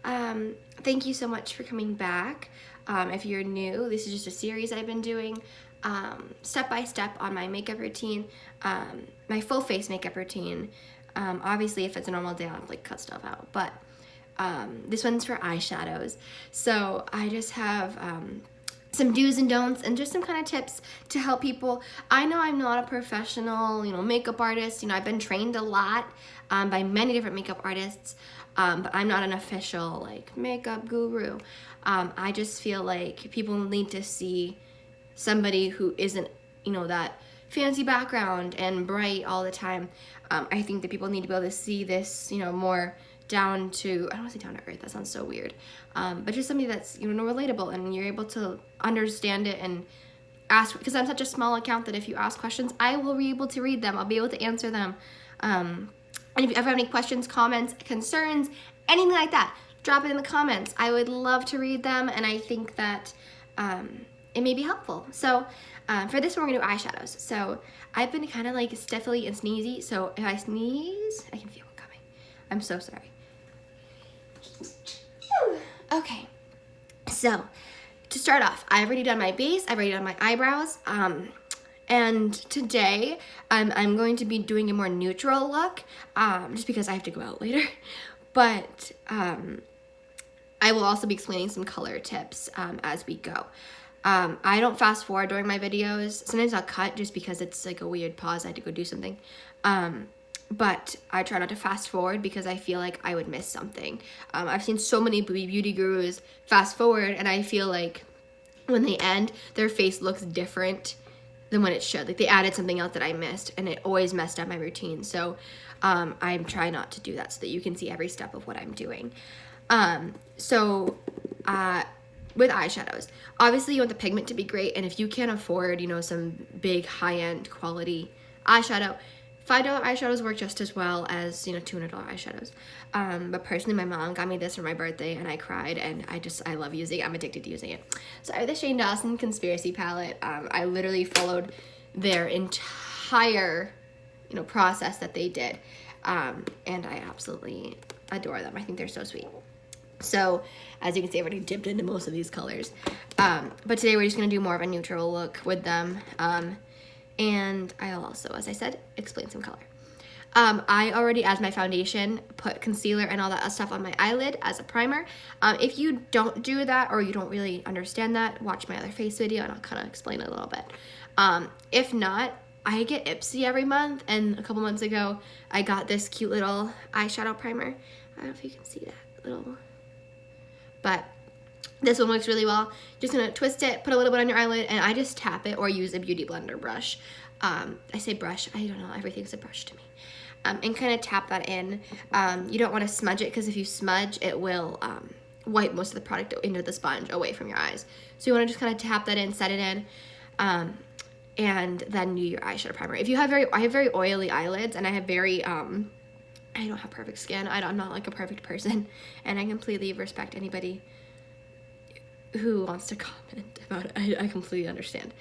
hello. Thank you so much for coming back. If you're new, this is just a series I've been doing step by step on my makeup routine, my full face makeup routine. Obviously, if it's a normal day, I'll like cut stuff out, but this one's for eyeshadows. So I just have some do's and don'ts and just some kind of tips to help people. I know I'm not a professional, makeup artist. I've been trained a lot by many different makeup artists, but I'm not an official like makeup guru. I just feel like people need to see somebody who isn't, that fancy background and bright all the time. I think that people need to be able to see this, more down to, I don't want to say down to earth, that sounds so weird, but just somebody that's, relatable, and you're able to understand it and ask, because I'm such a small account that if you ask questions, I will be able to read them, I'll be able to answer them, and if you ever have any questions, comments, concerns, anything like that, drop it in the comments. I would love to read them, and I think that it may be helpful. So for this one, we're gonna do eyeshadows. So I've been kind of like stiffly and sneezy, so if I sneeze, I can feel it coming. I'm so sorry. Okay, so to start off, I've already done my base, I've already done my eyebrows, and today I'm going to be doing a more neutral look, just because I have to go out later, but I will also be explaining some color tips as we go. I don't fast forward during my videos. Sometimes I'll cut just because it's like a weird pause, I had to go do something. But I try not to fast forward because I feel like I would miss something. I've seen so many beauty gurus fast forward, and I feel like when they end, their face looks different than when it should. Like they added something else that I missed, and it always messed up my routine. So I'm trying not to do that so that you can see every step of what I'm doing. With eyeshadows, obviously you want the pigment to be great, and if you can't afford, some big high-end quality eyeshadow, $5 eyeshadows work just as well as, $200 eyeshadows. But personally, my mom got me this for my birthday, and I cried, and I love using it. I'm addicted to using it. So I have the Shane Dawson Conspiracy Palette. I literally followed their entire, process that they did, and I absolutely adore them. I think they're so sweet. So, as you can see, I've already dipped into most of these colors. But today we're just going to do more of a neutral look with them. And I'll also, as I said, explain some color. I already, as my foundation, put concealer and all that stuff on my eyelid as a primer. If you don't do that, or you don't really understand that, watch my other face video and I'll kind of explain it a little bit. If not, I get Ipsy every month, and a couple months ago, I got this cute little eyeshadow primer. I don't know if you can see that little, but this one works really well. Just gonna twist it, put a little bit on your eyelid, and I just tap it or use a beauty blender brush. I say brush, I don't know, everything's a brush to me. And kind of tap that in. You don't want to smudge it, because if you smudge, it will wipe most of the product into the sponge away from your eyes. So you want to just kind of tap that in, set it in, and then do your eyeshadow primer. If you have I have very oily eyelids, and I have very, I don't have perfect skin. I'm not like a perfect person, and I completely respect anybody who wants to comment about it. I completely understand.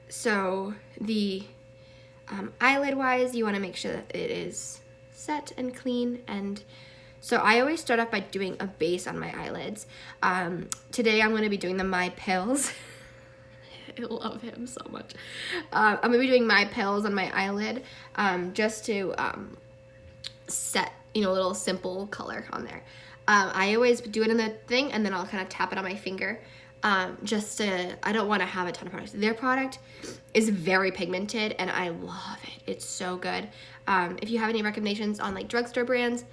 So the eyelid wise, you want to make sure that it is set and clean, and so I always start off by doing a base on my eyelids. Today I'm going to be doing the My Pills. I love him so much. I'm going to be doing My Pills on my eyelid, just to set, a little simple color on there. I always do it in the thing, and then I'll kind of tap it on my finger, I don't want to have a ton of products. Their product is very pigmented, and I love it. It's so good. If you have any recommendations on like drugstore brands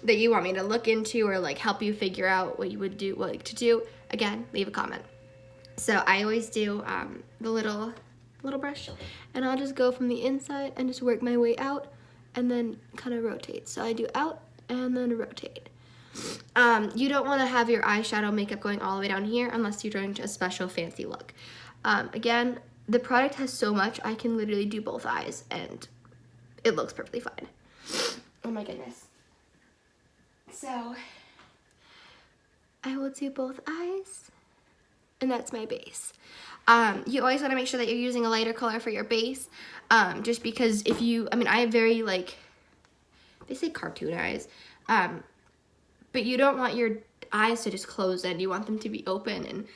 that you want me to look into, or like help you figure out what you would do, what to do, again, leave a comment. So I always do the little brush, and I'll just go from the inside and just work my way out, and then kind of rotate. So I do out and then rotate. You don't want to have your eyeshadow makeup going all the way down here unless you're doing a special fancy look. Again, the product has so much, I can literally do both eyes, and it looks perfectly fine. Oh my goodness. So I will do both eyes, and that's my base. You always want to make sure that you're using a lighter color for your base, just because if you, I have very, like, they say cartoon eyes. but you don't want your eyes to just close in. You want them to be open, and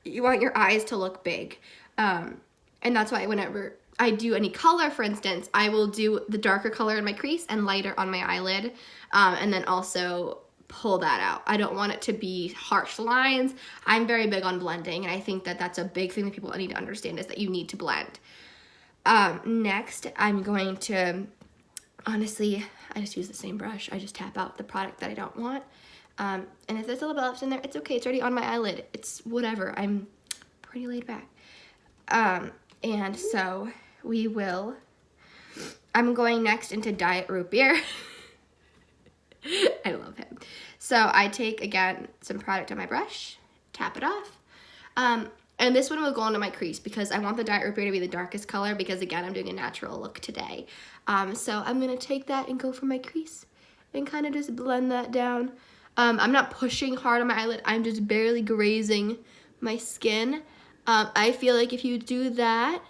you want your eyes to look big. And that's why whenever I do any color, for instance, I will do the darker color in my crease and lighter on my eyelid, and then also pull that out. I don't want it to be harsh lines. I'm very big on blending, and I think that that's a big thing that people need to understand, is that you need to blend. Next, I'm going to, honestly, I just use the same brush. I just tap out the product that I don't want. And if there's a little bit left in there, it's okay. It's already on my eyelid. It's whatever. I'm pretty laid back. And so I'm going next into Diet Root Beer. I love him. So I take, again, some product on my brush, tap it off. And this one will go into my crease because I want the Diet Root Beer to be the darkest color because, again, I'm doing a natural look today. So I'm going to take that and go for my crease and kind of just blend that down. I'm not pushing hard on my eyelid. I'm just barely grazing my skin. I feel like if you do that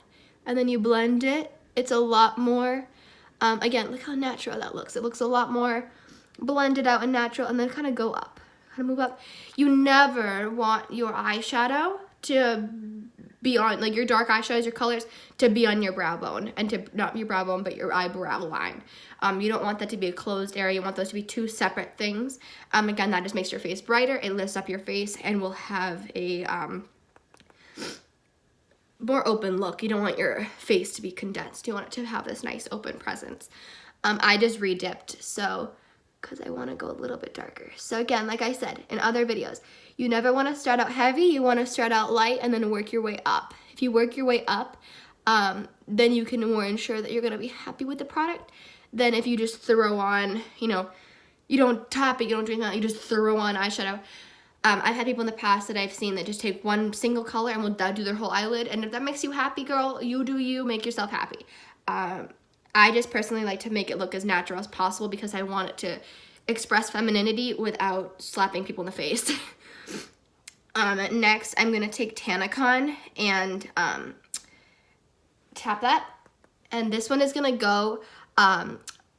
and then you blend it, it's a lot more, again, look how natural that looks. It looks a lot more blended out and natural, and then kind of go up, kind of move up. You never want your eyeshadow to be on, like your dark eyeshadows, your colors, to be on your brow bone, and to, not your brow bone, but your eyebrow line. You don't want that to be a closed area. You want those to be two separate things. Again, that just makes your face brighter. It lifts up your face and will have a more open look. You don't want your face to be condensed. You want it to have this nice open presence. I just re-dipped, so, because I want to go a little bit darker. So again, like I said in other videos, you never want to start out heavy. You want to start out light and then work your way up. If you work your way up, then you can more ensure that you're going to be happy with the product than if you just throw on, you know, you don't tap it, you don't drink it, you just throw on eyeshadow. I've had people in the past that I've seen that just take one single color and will do their whole eyelid. And if that makes you happy, girl, you do you, make yourself happy. I just personally like to make it look as natural as possible because I want it to express femininity without slapping people in the face. Next, I'm going to take Tanacon and tap that. And this one is going to go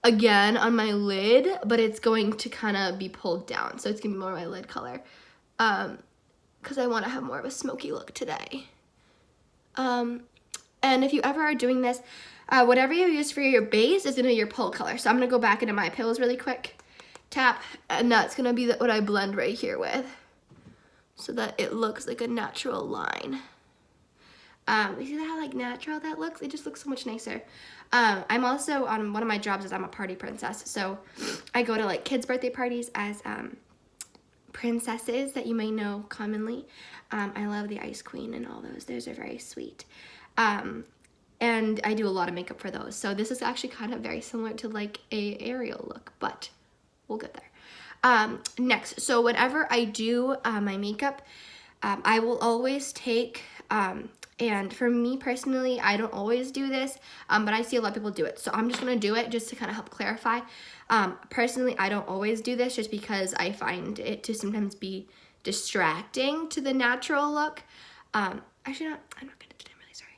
again on my lid, but it's going to kind of be pulled down. So it's going to be more my lid color because I want to have more of a smoky look today. And if you ever are doing this, whatever you use for your base is going to be your pull color. So I'm going to go back into my pills really quick, tap, and that's going to be what I blend right here with so that it looks like a natural line. You see how like natural that looks? It just looks so much nicer. I'm also, on one of my jobs is I'm a party princess. So I go to like kids' birthday parties as princesses that you may know commonly. I love the Ice Queen and all those. Those are very sweet. And I do a lot of makeup for those. So this is actually kind of very similar to like a Ariel look, but we'll get there. Next, so whenever I do my makeup, I will always take, and for me personally, I don't always do this, but I see a lot of people do it. So I'm just going to do it just to kind of help clarify. Personally, I don't always do this just because I find it to sometimes be distracting to the natural look. Actually, I'm not going to do it. I'm really sorry.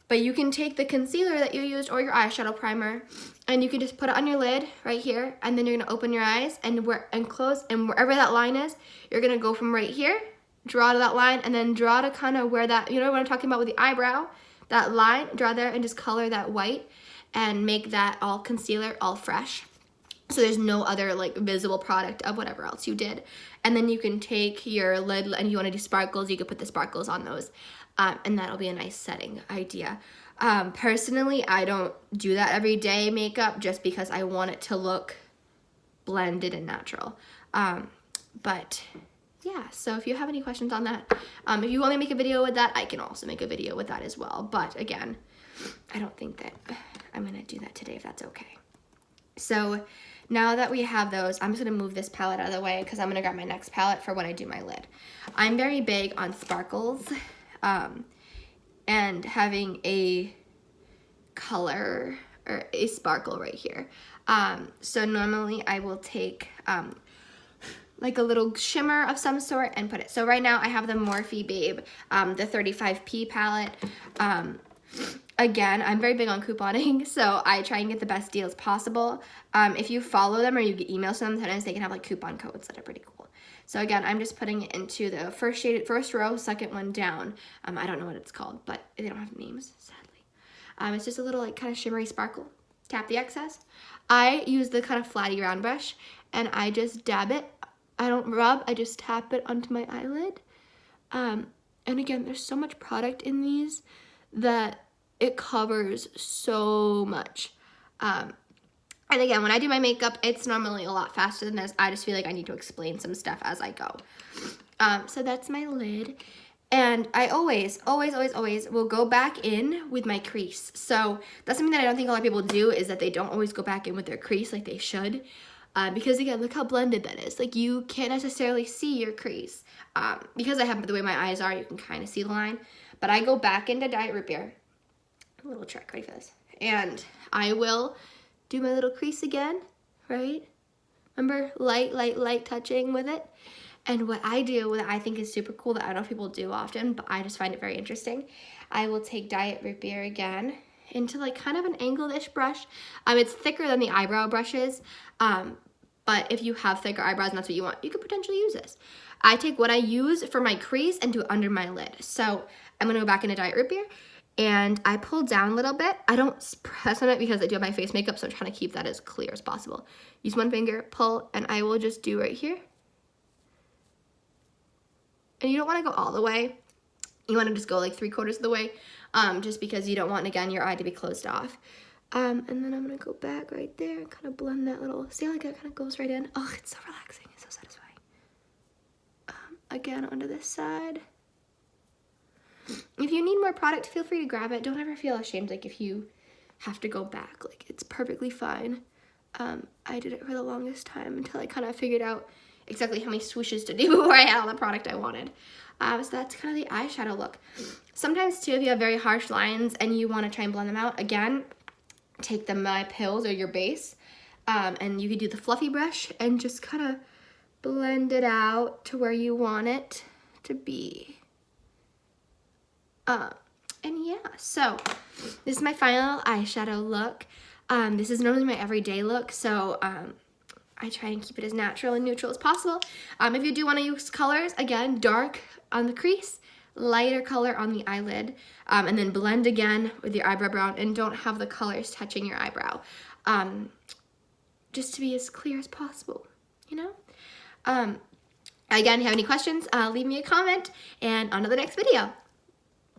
But you can take the concealer that you used or your eyeshadow primer, and you can just put it on your lid right here, and then you're going to open your eyes and close, and wherever that line is, you're going to go from right here, draw to that line, and then draw to kind of where that, you know what I'm talking about with the eyebrow, that line, draw there and just color that white and make that all concealer, all fresh. So there's no other like visible product of whatever else you did. And then you can take your lid, and you want to do sparkles, you could put the sparkles on those. And that'll be a nice setting idea. Personally, I don't do that every day makeup just because I want it to look blended and natural. But yeah, so if you have any questions on that, if you want me to make a video with that, I can also make a video with that as well. But again, I don't think that I'm going to do that today if that's okay. So now that we have those, I'm just going to move this palette out of the way because I'm going to grab my next palette for when I do my lid. I'm very big on sparkles and having a color or a sparkle right here. So normally I will take like a little shimmer of some sort and put it. So right now I have the Morphe Babe, the 35P palette. Again, I'm very big on couponing, so I try and get the best deals possible. If you follow them or you get emails from them, sometimes they can have like coupon codes that are pretty cool. So again, I'm just putting it into the first row, second one down. I don't know what it's called, but they don't have names, sadly. It's just a little like kind of shimmery sparkle. Tap the excess. I use the kind of flatty round brush, and I just dab it. I don't rub, I just tap it onto my eyelid. And again, there's so much product in these that it covers so much. And again, when I do my makeup, it's normally a lot faster than this. I just feel like I need to explain some stuff as I go. So that's my lid. And I always will go back in with my crease. So that's something that I don't think a lot of people do, is that they don't always go back in with their crease like they should. Because again, look how blended that is. Like, you can't necessarily see your crease. Because I have the way my eyes are, you can kind of see the line. But I go back into Diet Root Beer. A little trick, ready for this? And I will do my little crease again, right? Remember, light touching with it. And what I do that I think is super cool that I don't know if people do often, but I just find it very interesting, I will take Diet Root Beer again into like kind of an angled-ish brush. It's thicker than the eyebrow brushes, but if you have thicker eyebrows and that's what you want, you could potentially use this. I take what I use for my crease and do it under my lid. So I'm gonna go back into Diet Root Beer, and I pull down a little bit. I don't press on it because I do have my face makeup, so I'm trying to keep that as clear as possible. Use one finger, pull, and I will just do right here. And you don't want to go all the way. You want to just go like 3/4 of the way, just because you don't want, again, your eye to be closed off. And then I'm going to go back right there and kind of blend that little, see how like it kind of goes right in? Oh, it's so relaxing. It's so satisfying. Again, onto this side. If you need more product, feel free to grab it. Don't ever feel ashamed, like, if you have to go back. Like, it's perfectly fine. I did it for the longest time until I kind of figured out exactly how many swooshes to do before I had all the product I wanted. So that's kind of the eyeshadow look. Sometimes, too, if you have very harsh lines and you want to try and blend them out, again, take the My Pills or your base, and you can do the fluffy brush and just kind of blend it out to where you want it to be. And yeah, so this is my final eyeshadow look. This is normally my everyday look, so I try and keep it as natural and neutral as possible. If you do want to use colors, again, dark on the crease, lighter color on the eyelid, and then blend again with your eyebrow brown, and don't have the colors touching your eyebrow, just to be as clear as possible, you know? Again, if you have any questions, leave me a comment, and on to the next video.